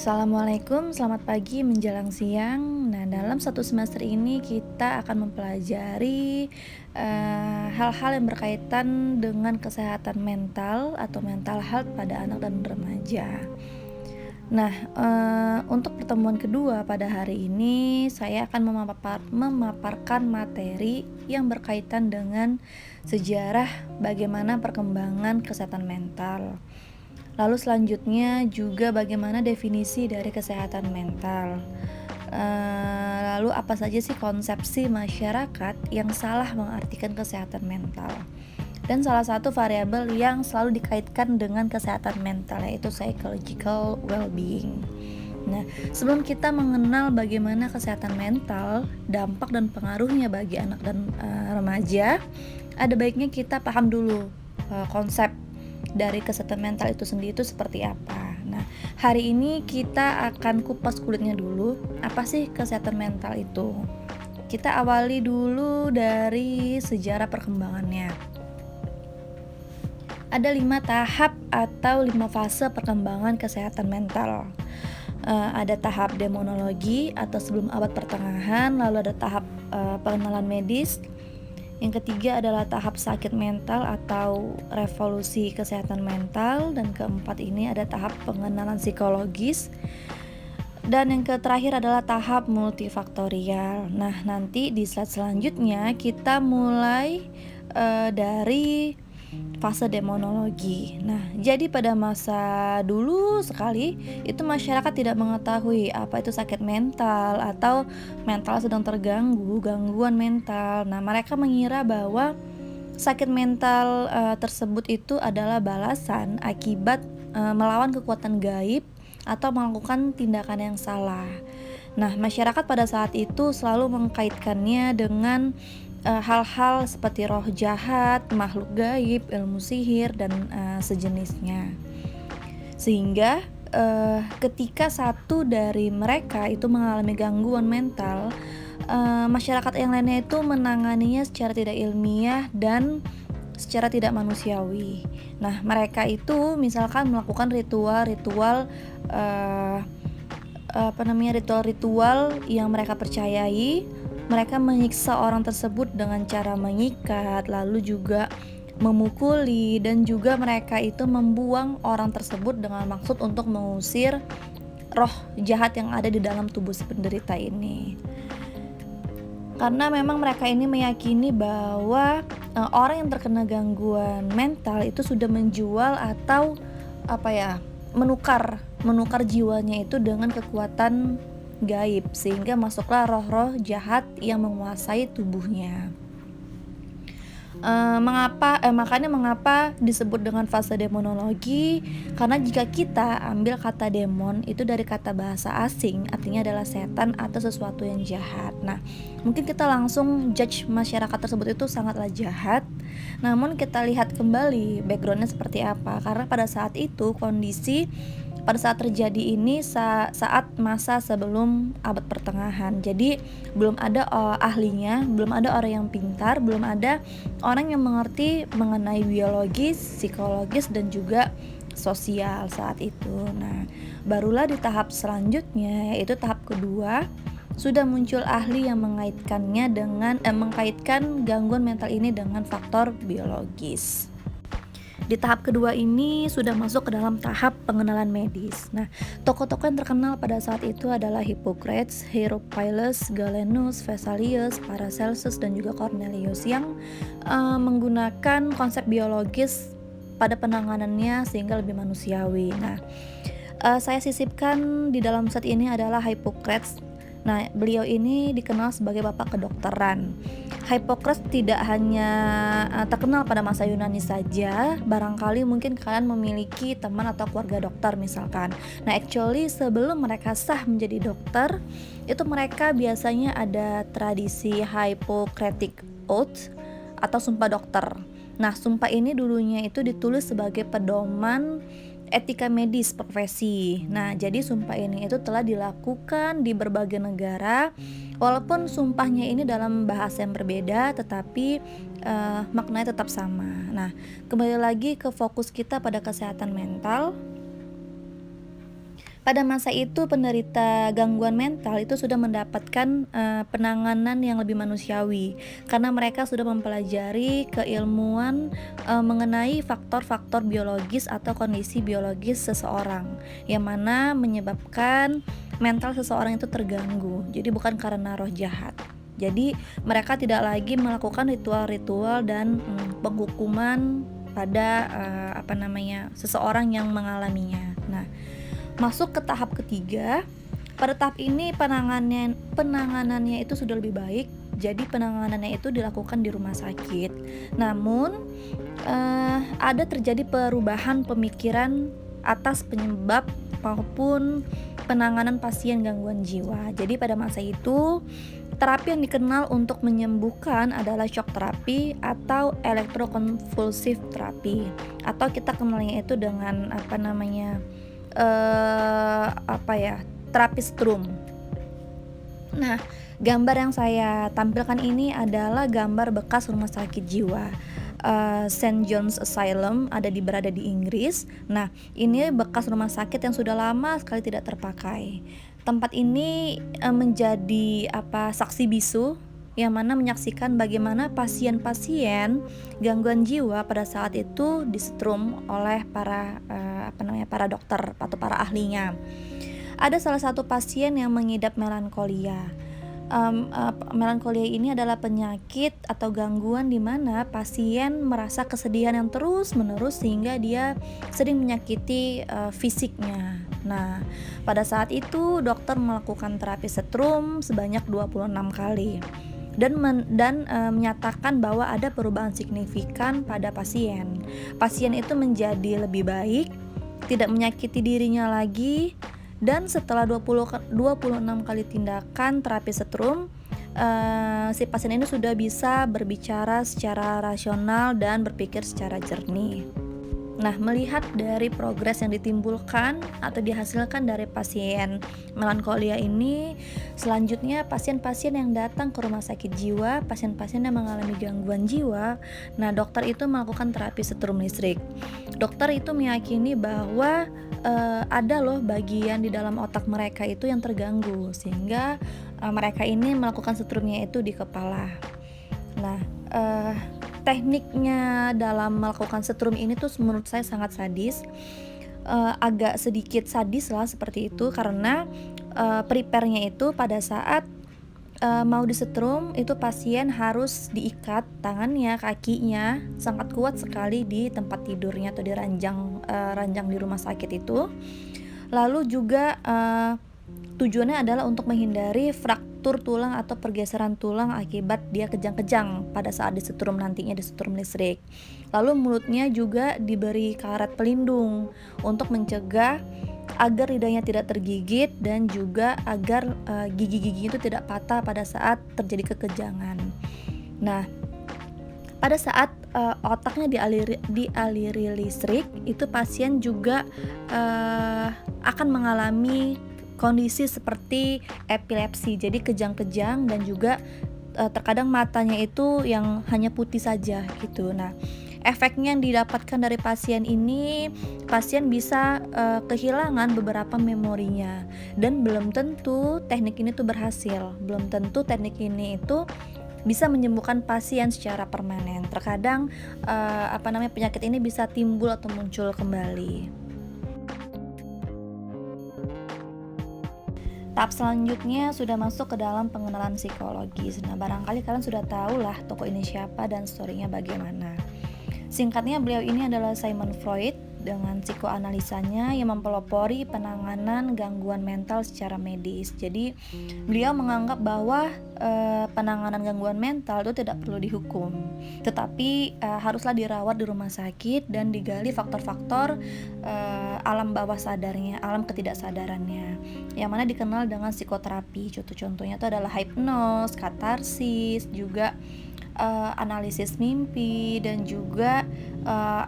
Assalamualaikum, selamat pagi menjelang siang. Nah, dalam satu semester ini kita akan mempelajari hal-hal yang berkaitan dengan kesehatan mental atau mental health pada anak dan remaja. Nah, untuk pertemuan kedua pada hari ini saya akan memaparkan materi yang berkaitan dengan sejarah bagaimana perkembangan kesehatan mental. Lalu selanjutnya juga bagaimana definisi dari kesehatan mental. Lalu apa saja sih konsepsi masyarakat yang salah mengartikan kesehatan mental. Dan salah satu variabel yang selalu dikaitkan dengan kesehatan mental yaitu psychological well-being. Nah, sebelum kita mengenal bagaimana kesehatan mental, dampak dan pengaruhnya bagi anak dan remaja, ada baiknya kita paham dulu konsep dari kesehatan mental itu sendiri itu seperti apa. Nah, hari ini kita akan kupas kulitnya dulu. Apa sih kesehatan mental itu? Kita awali dulu dari sejarah perkembangannya. Ada 5 tahap atau 5 fase perkembangan kesehatan mental. Ada tahap demonologi atau sebelum abad pertengahan, lalu ada tahap pengenalan medis. Yang ketiga adalah tahap sakit mental atau revolusi kesehatan mental, dan keempat ini ada tahap pengenalan psikologis, dan yang terakhir adalah tahap multifaktorial. Nah, nanti di slide selanjutnya kita mulai dari fase demonologi. Nah, jadi pada masa dulu sekali itu masyarakat tidak mengetahui apa itu sakit mental atau mental sedang terganggu, gangguan mental. Nah, mereka mengira bahwa sakit mental tersebut itu adalah balasan akibat melawan kekuatan gaib atau melakukan tindakan yang salah. Nah, masyarakat pada saat itu selalu mengkaitkannya dengan hal-hal seperti roh jahat, makhluk gaib, ilmu sihir, dan sejenisnya. Sehingga ketika satu dari mereka itu mengalami gangguan mental, masyarakat yang lainnya itu menanganinya secara tidak ilmiah dan secara tidak manusiawi. Nah, mereka itu misalkan melakukan ritual-ritual ritual-ritual yang mereka percayai. Mereka menyiksa orang tersebut dengan cara mengikat, lalu juga memukuli, dan juga mereka itu membuang orang tersebut dengan maksud untuk mengusir roh jahat yang ada di dalam tubuh si penderita ini. Karena memang mereka ini meyakini bahwa orang yang terkena gangguan mental itu sudah menjual atau menukar jiwanya itu dengan kekuatan gaib, sehingga masuklah roh-roh jahat yang menguasai tubuhnya. Makanya mengapa disebut dengan fase demonologi? Karena jika kita ambil kata demon itu dari kata bahasa asing, artinya adalah setan atau sesuatu yang jahat. Nah, mungkin kita langsung judge masyarakat tersebut itu sangatlah jahat. Namun kita lihat kembali backgroundnya seperti apa. Karena pada saat itu kondisi pada saat terjadi ini saat masa sebelum abad pertengahan. Jadi belum ada ahlinya, belum ada orang yang pintar, belum ada orang yang mengerti mengenai biologis, psikologis, dan juga sosial saat itu. Nah, barulah di tahap selanjutnya, yaitu tahap kedua, sudah muncul ahli yang mengkaitkan gangguan mental ini dengan faktor biologis. Di tahap kedua ini sudah masuk ke dalam tahap pengenalan medis. Nah, tokoh-tokoh yang terkenal pada saat itu adalah Hippocrates, Hierophilus, Galenus, Vesalius, Paracelsus, dan juga Cornelius yang menggunakan konsep biologis pada penanganannya sehingga lebih manusiawi. Nah, saya sisipkan di dalam set ini adalah Hippocrates. Nah, beliau ini dikenal sebagai bapak kedokteran. Hippocrates tidak hanya terkenal pada masa Yunani saja, barangkali mungkin kalian memiliki teman atau keluarga dokter misalkan. Nah, actually sebelum mereka sah menjadi dokter, itu mereka biasanya ada tradisi Hippocratic Oath atau sumpah dokter. Nah, sumpah ini dulunya itu ditulis sebagai pedoman etika medis profesi. Nah, jadi sumpah ini itu telah dilakukan di berbagai negara. Walaupun sumpahnya ini dalam bahasa yang berbeda, tetapi maknanya tetap sama. Nah, kembali lagi ke fokus kita pada kesehatan mental. Pada masa itu penderita gangguan mental itu sudah mendapatkan, penanganan yang lebih manusiawi, karena mereka sudah mempelajari keilmuan, mengenai faktor-faktor biologis atau kondisi biologis seseorang, yang mana menyebabkan mental seseorang itu terganggu. Jadi bukan karena roh jahat. Jadi mereka tidak lagi melakukan ritual-ritual dan, penghukuman pada, seseorang yang mengalaminya. Nah, masuk ke tahap ketiga, pada tahap ini penanganannya itu sudah lebih baik, jadi penanganannya itu dilakukan di rumah sakit. Namun, ada terjadi perubahan pemikiran atas penyebab maupun penanganan pasien gangguan jiwa. Jadi pada masa itu, terapi yang dikenal untuk menyembuhkan adalah shock terapi atau elektrokonvulsif terapi, atau kita kenalnya itu dengan terapi strum. Nah, gambar yang saya tampilkan ini adalah gambar bekas rumah sakit jiwa, St. John's Asylum, berada di Inggris. Nah, ini bekas rumah sakit yang sudah lama sekali tidak terpakai. Tempat ini menjadi saksi bisu yang mana menyaksikan bagaimana pasien-pasien gangguan jiwa pada saat itu disetrum oleh para dokter atau para ahlinya. Ada salah satu pasien yang mengidap melankolia. Melankolia ini adalah penyakit atau gangguan di mana pasien merasa kesedihan yang terus-menerus sehingga dia sering menyakiti fisiknya. Nah, pada saat itu dokter melakukan terapi setrum sebanyak 26 kali dan menyatakan bahwa ada perubahan signifikan pada pasien. Pasien itu menjadi lebih baik, tidak menyakiti dirinya lagi, dan setelah 26 kali tindakan terapi setrum, si pasien ini sudah bisa berbicara secara rasional dan berpikir secara jernih. Nah, melihat dari progres yang ditimbulkan atau dihasilkan dari pasien melankolia ini, selanjutnya pasien-pasien yang datang ke rumah sakit jiwa, pasien-pasien yang mengalami gangguan jiwa, nah dokter itu melakukan terapi setrum listrik. Dokter itu meyakini bahwa ada loh bagian di dalam otak mereka itu yang terganggu, sehingga mereka ini melakukan setrumnya itu di kepala. Nah, tekniknya dalam melakukan setrum ini tuh menurut saya sangat sadis, agak sedikit sadis lah seperti itu, karena prepare-nya itu pada saat mau disetrum itu pasien harus diikat tangannya, kakinya sangat kuat sekali di tempat tidurnya atau di ranjang di rumah sakit itu. Lalu juga tujuannya adalah untuk menghindari fraktur tulang atau pergeseran tulang akibat dia kejang-kejang pada saat disetrum listrik. Lalu mulutnya juga diberi karet pelindung untuk mencegah agar lidahnya tidak tergigit dan juga agar gigi-gigi itu tidak patah pada saat terjadi kekejangan. Nah, pada saat otaknya dialiri listrik, itu pasien juga akan mengalami kondisi seperti epilepsi, jadi kejang-kejang dan juga terkadang matanya itu yang hanya putih saja gitu. Nah, efeknya yang didapatkan dari pasien ini, pasien bisa kehilangan beberapa memorinya, dan belum tentu teknik ini tuh berhasil, belum tentu teknik ini itu bisa menyembuhkan pasien secara permanen. Terkadang penyakit ini bisa timbul atau muncul kembali. Tahap selanjutnya sudah masuk ke dalam pengenalan psikologis. Nah, barangkali kalian sudah tahu lah tokoh ini siapa dan story-nya bagaimana. Singkatnya, beliau ini adalah Sigmund Freud dengan psikoanalisanya yang mempelopori penanganan gangguan mental secara medis. Jadi, beliau menganggap bahwa penanganan gangguan mental itu tidak perlu dihukum, tetapi haruslah dirawat di rumah sakit dan digali faktor-faktor alam bawah sadarnya, alam ketidaksadarannya, yang mana dikenal dengan psikoterapi. Contoh-contohnya itu adalah hipnos, katarsis, juga analisis mimpi, dan juga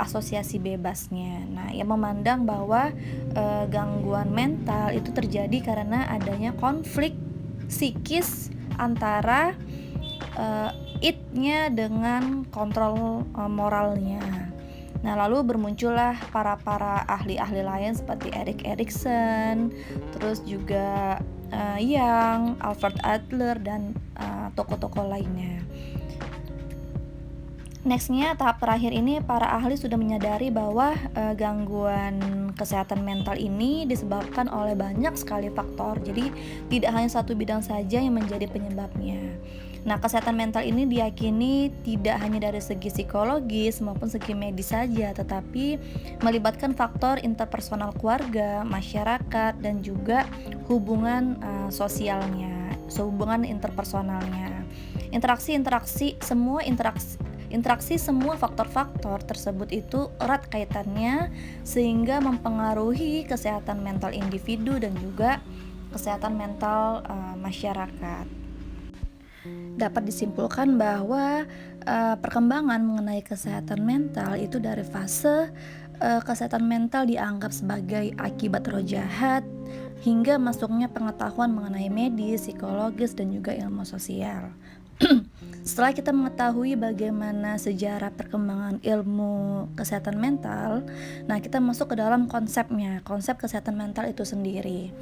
asosiasi bebasnya. Nah, yang memandang bahwa gangguan mental itu terjadi karena adanya konflik psikis antara id-nya dengan kontrol moralnya. Nah, lalu bermuncullah para ahli-ahli lain seperti Erik Erikson, terus juga Young, Albert Adler, dan tokoh-tokoh lainnya. Nextnya, tahap terakhir ini para ahli sudah menyadari bahwa gangguan kesehatan mental ini disebabkan oleh banyak sekali faktor. Jadi tidak hanya satu bidang saja yang menjadi penyebabnya. Nah, kesehatan mental ini diyakini tidak hanya dari segi psikologis maupun segi medis saja, tetapi melibatkan faktor interpersonal keluarga, masyarakat, dan juga hubungan sosialnya, hubungan interpersonalnya. Interaksi semua faktor-faktor tersebut itu erat kaitannya sehingga mempengaruhi kesehatan mental individu dan juga kesehatan mental masyarakat. Dapat disimpulkan bahwa perkembangan mengenai kesehatan mental itu dari fase kesehatan mental dianggap sebagai akibat roh jahat hingga masuknya pengetahuan mengenai medis, psikologis, dan juga ilmu sosial. Setelah kita mengetahui bagaimana sejarah perkembangan ilmu kesehatan mental, nah kita masuk ke dalam konsepnya, konsep kesehatan mental itu sendiri.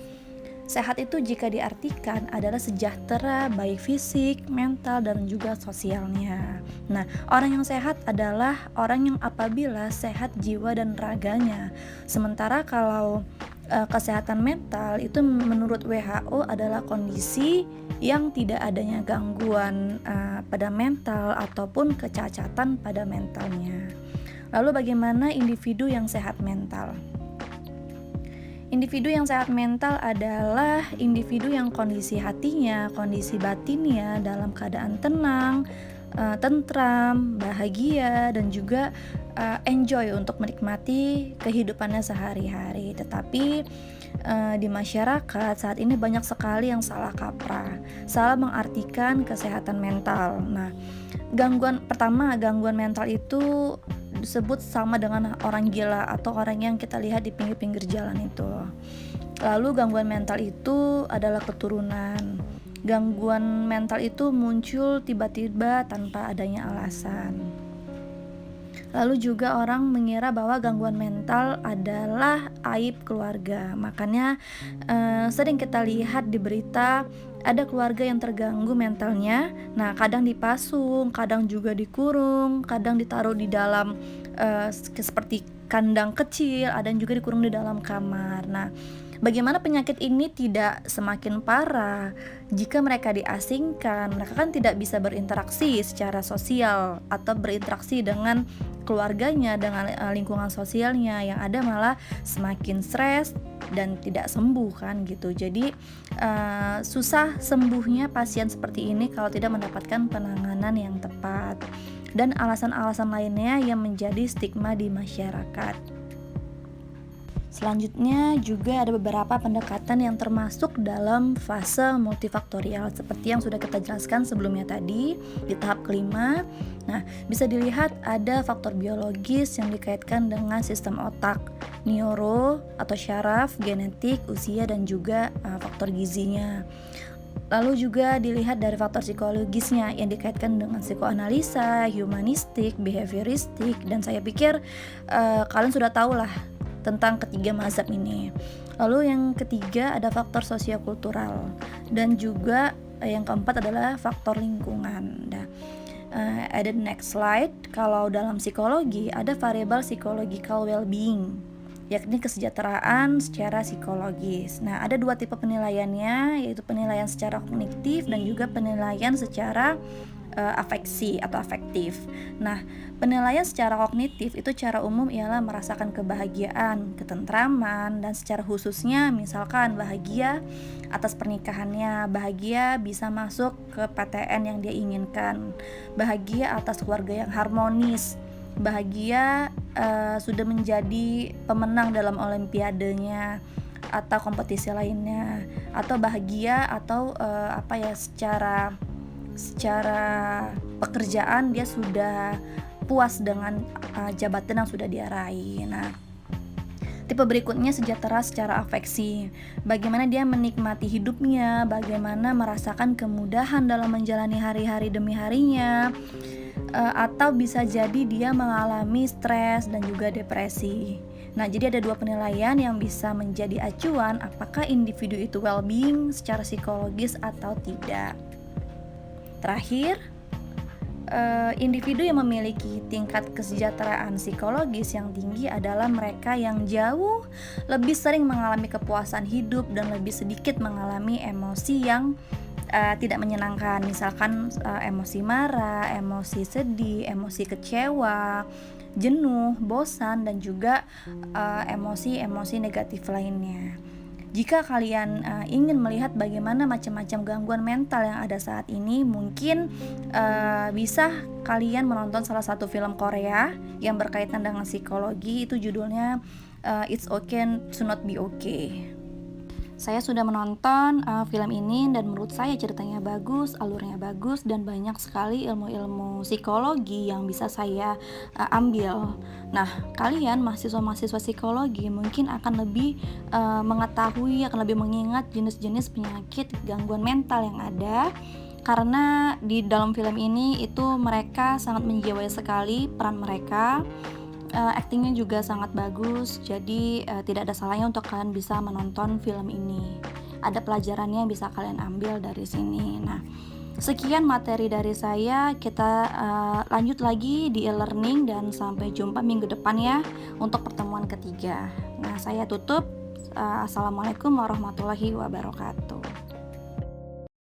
Sehat itu jika diartikan adalah sejahtera baik fisik, mental, dan juga sosialnya. Nah, orang yang sehat adalah orang yang apabila sehat jiwa dan raganya. Sementara kalau kesehatan mental itu menurut WHO adalah kondisi yang tidak adanya gangguan pada mental ataupun kecacatan pada mentalnya. Lalu bagaimana individu yang sehat mental? Individu yang sehat mental adalah individu yang kondisi hatinya, kondisi batinnya dalam keadaan tenang, tentram, bahagia, dan juga enjoy untuk menikmati kehidupannya sehari-hari. Tetapi di masyarakat saat ini banyak sekali yang salah kaprah, salah mengartikan kesehatan mental. Nah, gangguan mental itu disebut sama dengan orang gila atau orang yang kita lihat di pinggir-pinggir jalan itu. Lalu gangguan mental itu adalah keturunan. Gangguan mental itu muncul tiba-tiba tanpa adanya alasan. Lalu juga orang mengira bahwa gangguan mental adalah aib keluarga. Makanya sering kita lihat di berita ada keluarga yang terganggu mentalnya. Nah, kadang dipasung, kadang juga dikurung, kadang ditaruh di dalam seperti kandang kecil, ada yang juga dikurung di dalam kamar. Nah, bagaimana penyakit ini tidak semakin parah jika mereka diasingkan? Mereka kan tidak bisa berinteraksi secara sosial atau berinteraksi dengan keluarganya, dengan lingkungan sosialnya, yang ada malah semakin stres dan tidak sembuh kan gitu. Jadi susah sembuhnya pasien seperti ini kalau tidak mendapatkan penanganan yang tepat, dan alasan-alasan lainnya yang menjadi stigma di masyarakat. Selanjutnya juga ada beberapa pendekatan yang termasuk dalam fase multifaktorial seperti yang sudah kita jelaskan sebelumnya tadi di tahap kelima. Nah, bisa dilihat ada faktor biologis yang dikaitkan dengan sistem otak, neuro atau syaraf, genetik, usia, dan juga faktor gizinya. Lalu juga dilihat dari faktor psikologisnya yang dikaitkan dengan psikoanalisa, humanistik, behavioristik, dan saya pikir kalian sudah tahu lah tentang ketiga mazhab ini. Lalu yang ketiga ada faktor sosiokultural, dan juga yang keempat adalah faktor lingkungan. Nah, ada next slide. Kalau dalam psikologi ada variabel psychological well-being, yakni kesejahteraan secara psikologis. Nah, ada dua tipe penilaiannya, yaitu penilaian secara kognitif dan juga penilaian secara afeksi atau afektif. Nah, penilaian secara kognitif itu secara umum ialah merasakan kebahagiaan, ketentraman, dan secara khususnya misalkan bahagia atas pernikahannya, bahagia bisa masuk ke PTN yang dia inginkan, bahagia atas keluarga yang harmonis, bahagia sudah menjadi pemenang dalam olimpiadenya atau kompetisi lainnya, atau bahagia atau secara pekerjaan dia sudah puas dengan jabatan yang sudah dia raih. Nah, tipe berikutnya sejahtera secara afeksi. Bagaimana dia menikmati hidupnya, bagaimana merasakan kemudahan dalam menjalani hari-hari demi harinya, atau bisa jadi dia mengalami stres dan juga depresi. Nah, jadi ada 2 penilaian yang bisa menjadi acuan apakah individu itu well-being secara psikologis atau tidak. Terakhir, individu yang memiliki tingkat kesejahteraan psikologis yang tinggi adalah mereka yang jauh lebih sering mengalami kepuasan hidup dan lebih sedikit mengalami emosi yang tidak menyenangkan, misalkan emosi marah, emosi sedih, emosi kecewa, jenuh, bosan, dan juga emosi-emosi negatif lainnya. Jika kalian ingin melihat bagaimana macam-macam gangguan mental yang ada saat ini, mungkin bisa kalian menonton salah satu film Korea yang berkaitan dengan psikologi. Itu judulnya It's Okay to Not Be Okay. Saya sudah menonton film ini dan menurut saya ceritanya bagus, alurnya bagus, dan banyak sekali ilmu-ilmu psikologi yang bisa saya ambil. Nah, kalian mahasiswa-mahasiswa psikologi mungkin akan lebih mengetahui, akan lebih mengingat jenis-jenis penyakit gangguan mental yang ada. Karena di dalam film ini itu mereka sangat menjiwai sekali peran mereka. Aktingnya juga sangat bagus, jadi tidak ada salahnya untuk kalian bisa menonton film ini. Ada pelajarannya yang bisa kalian ambil dari sini. Nah, sekian materi dari saya. Kita lanjut lagi di e-learning dan sampai jumpa minggu depan ya untuk pertemuan ketiga. Nah, saya tutup. Assalamualaikum warahmatullahi wabarakatuh.